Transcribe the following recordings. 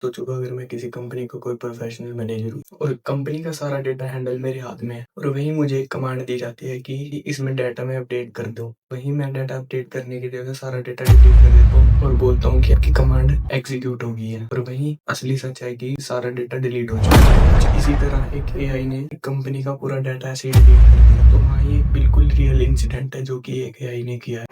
सोचो अगर मैं किसी कंपनी का कोई प्रोफेशनल मैनेजर हूँ और कंपनी का सारा डेटा हैंडल मेरे हाथ में है और वहीं मुझे एक कमांड दी जाती है कि इसमें डाटा में अपडेट कर दो। वहीं मैं डाटा अपडेट करने की जगह सारा डेटा डिलीट कर देता हूँ और बोलता हूँ कि आपकी कमांड एग्जीक्यूट हो गई है, और वहीं असली सच है कि सारा डेटा डिलीट हो चुका है। कुछ इसी तरह एक एआई ने कंपनी का पूरा डाटा ऐसे ही डिलीट कर दिया। तो हाँ, ये बिल्कुल रियल इंसिडेंट है जो कि एक एआई ने किया है।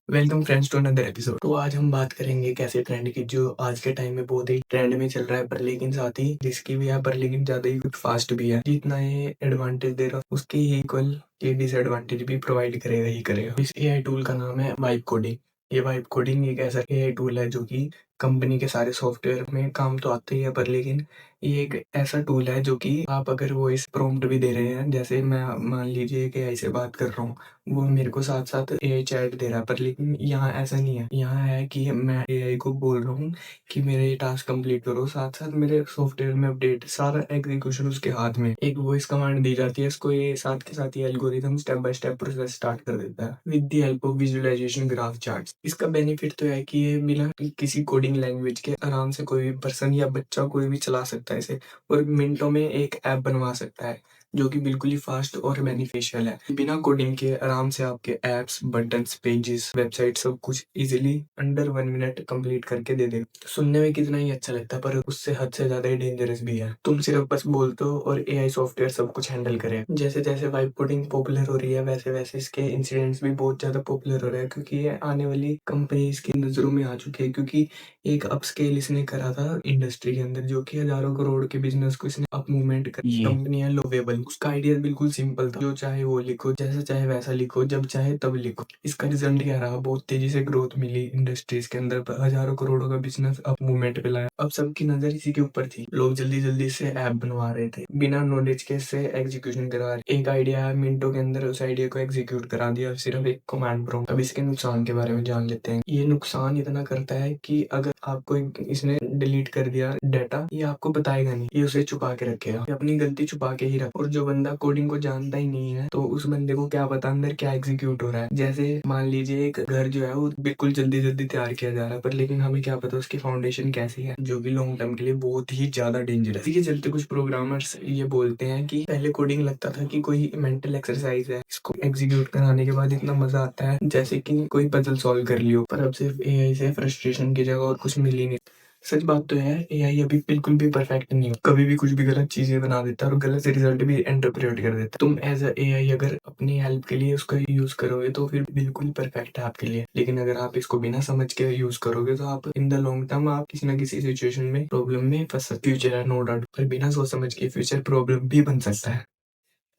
Welcome friends to another episode. तो आज हम बात करेंगे एक ऐसे ट्रेंड की जो आज के टाइम में बहुत ही ट्रेंड में चल रहा है, पर लेकिन साथ ही रिस्की भी है, पर लेकिन ज्यादा ही कुछ फास्ट भी है। जितना ये एडवांटेज दे रहा है उसके ही इक्वल ये डिसएडवांटेज भी प्रोवाइड करेगा ही करेगा। इस एआई टूल का नाम है वाइब कोडिंग। ये वाइब कोडिंग एक ऐसा एआई टूल है जो कि कंपनी के सारे सॉफ्टवेयर में काम तो आता ही है, पर लेकिन ये एक ऐसा टूल है जो कि आप अगर वॉइस प्रॉम्प्ट भी दे रहे हैं, जैसे मैं मान लीजिए कि एआई से बात कर रहा हूँ, वो मेरे को साथ साथ एआई चैट दे रहा है, पर लेकिन यहाँ ऐसा नहीं है। यहाँ है कि मैं एआई को बोल रहा हूँ कि मेरे ये टास्क कंप्लीट करो, साथ साथ मेरे सॉफ्टवेयर में अपडेट, सारा एग्जीक्यूशन उसके हाथ में। एक वॉइस कमांड दी जाती है, इसको ये साथ के साथ ही algorithm step by step process start कर देता है with the help of visualization graph charts. इसका बेनिफिट तो है कि ये बिना किसी कोडिंग लैंग्वेज के आराम से कोई भी पर्सन या बच्चा कोई भी चला सकता है इसे, और मिनटों में एक ऐप बनवा सकता है जो कि बिल्कुल ही फास्ट और बेनिफिशियल है। बिना कोडिंग के आराम से आपके एप्स, बटन्स, पेजेस, वेबसाइट सब कुछ इजीली अंडर 1 मिनट कंप्लीट करके दे देगा। सुनने में कितना ही अच्छा लगता है, पर उससे हद से ज्यादा ही डेंजरस भी है। तुम सिर्फ बस बोलते हो और एआई सॉफ्टवेयर सब कुछ हैंडल करे। जैसे जैसे वाइब कोडिंग पॉपुलर हो रही है, वैसे वैसे इसके इंसिडेंट्स भी बहुत ज्यादा पॉपुलर हो रहे हैं, क्योंकि ये आने वाली कंपनीज की नजरों में आ चुकी है। क्योंकि एक अपस्केल इसने करा था इंडस्ट्री के अंदर, जो कि हजारों करोड़ के बिजनेस को इसने अप मूवमेंट कर कंपनी है लोवेबल। उसका आइडिया बिल्कुल सिंपल था, जो चाहे वो लिखो, जैसा चाहे वैसा लिखो, जब चाहे तब लिखो। इसका रिजल्ट क्या रहा? बहुत तेजी से ग्रोथ मिली इंडस्ट्रीज के अंदर, हजारों करोड़ों का बिजनेस अप मूवमेंट पे लाया। अब सबकी नजर इसी के ऊपर थी। लोग जल्दी जल्दी से ऐप बनवा रहे थे, बिना नॉलेज के से एग्जीक्यूशन करा रहे। एक आइडिया है, मिनटों के अंदर उस आइडिया को एग्जीक्यूट करा दिया, सिर्फ एक कमांड प्रॉम्प्ट। अब इसके नुकसान के बारे में जान लेते हैं। ये नुकसान इतना करता है कि अगर आपको इसने डिलीट कर दिया डाटा, ये आपको बताएगा नहीं, ये उसे छुपा के रखेगा, ये अपनी गलती छुपा के ही रख। और जो बंदा कोडिंग को जानता ही नहीं है, तो उस बंदे को क्या पता अंदर क्या एग्जीक्यूट हो रहा है। जैसे मान लीजिए एक घर जो है वो बिल्कुल जल्दी जल्दी तैयार किया जा रहा है, पर लेकिन हमें क्या पता उसकी फाउंडेशन कैसी है, जो कि लॉन्ग टर्म के लिए बहुत ही ज्यादा डेंजरस। इसके चलते कुछ प्रोग्रामर्स ये बोलते हैं कि पहले कोडिंग लगता था कि कोई मेंटल एक्सरसाइज है, इसको एग्जीक्यूट कराने के बाद इतना मजा आता है जैसे कि कोई पजल सॉल्व कर लियो। पर अब सिर्फ एआई से फ्रस्ट्रेशन की जगह और कुछ मिल ही नहीं। सच बात तो है, एआई अभी बिल्कुल भी परफेक्ट नहीं हो, कभी भी कुछ भी गलत चीजें बना देता है और गलत रिजल्ट भी इंटरप्रेट कर देता है। तुम एज अ एआई अगर अपनी हेल्प के लिए उसका यूज करोगे तो फिर बिल्कुल परफेक्ट है आपके लिए, लेकिन अगर आप इसको बिना समझ के यूज करोगे तो आप इन द लॉन्ग टर्म आप किसी ना किसी सिचुएशन में प्रॉब्लम में फंस सकते। फ्यूचर है नो डाउट, पर बिना सोच समझ के फ्यूचर प्रॉब्लम भी बन सकता है।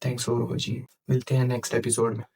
Thanks for watching. मिलते हैं नेक्स्ट एपिसोड में।